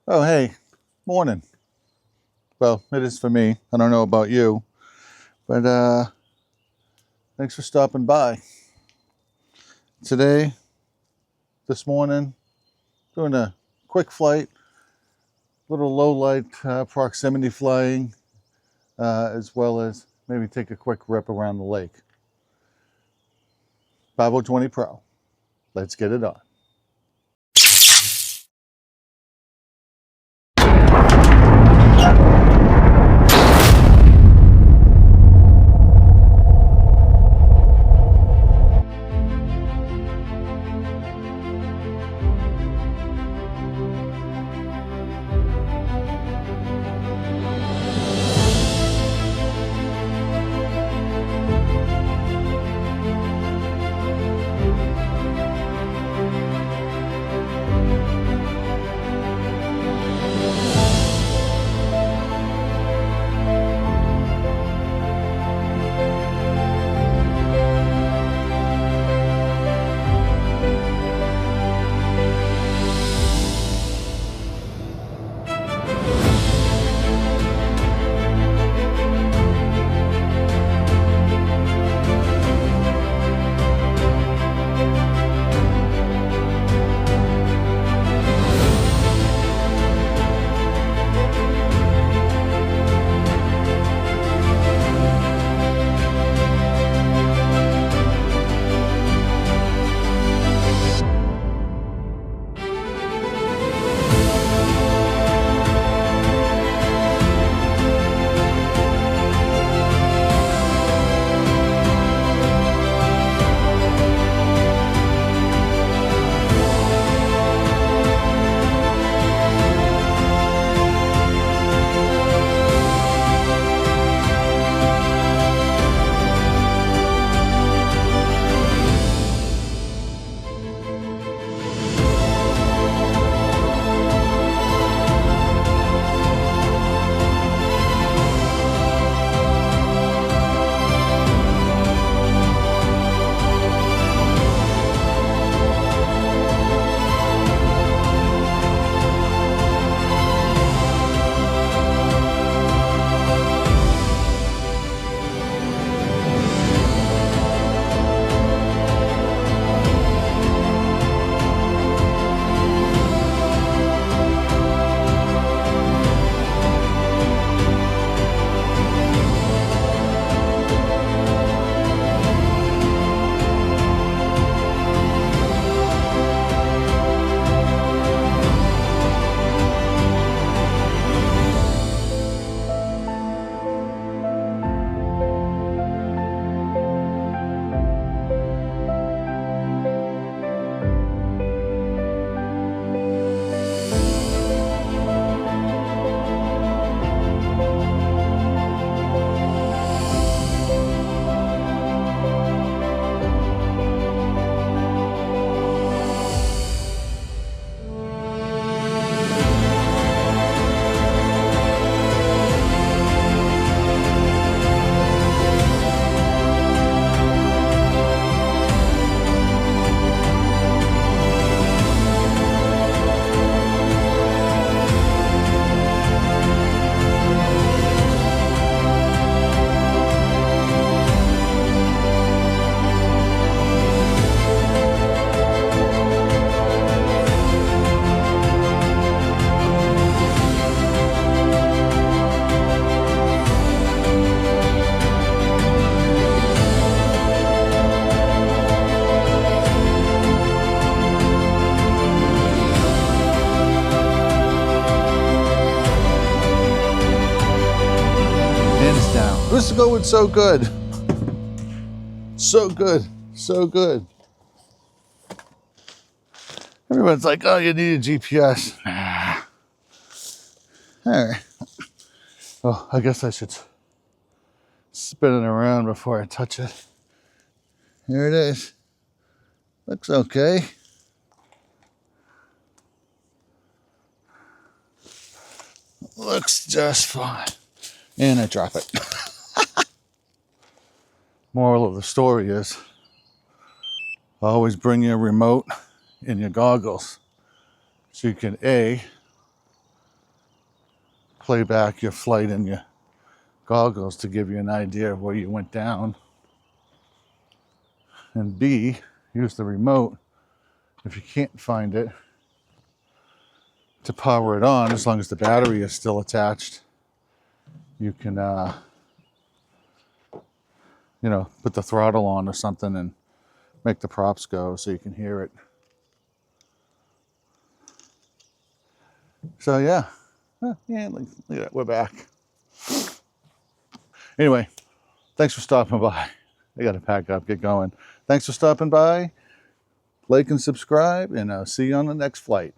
Oh, hey, morning. Well, it is for me. I don't know about you, but thanks for stopping by. Today, this morning, doing a quick flight, little low light proximity flying, as well as maybe take a quick rip around the lake. Pavo20 PRO. Let's get it on. Hands down. This is going so good. So good. So good. Everyone's like, oh, you need a GPS. All right. Oh, I guess I should spin it around before I touch it. Here it is. Looks okay. Looks just fine. And I drop it. Moral of the story is always bring your remote and your goggles so you can A, play back your flight in your goggles to give you an idea of where you went down. And B, use the remote if you can't find it to power it on. As long as the battery is still attached, you can you know, put the throttle on or something and make the props go so you can hear it. So yeah, yeah, look at that, we're back. Anyway, thanks for stopping by. I gotta pack up, get going. Thanks for stopping by. Like and subscribe, and I'll see you on the next flight.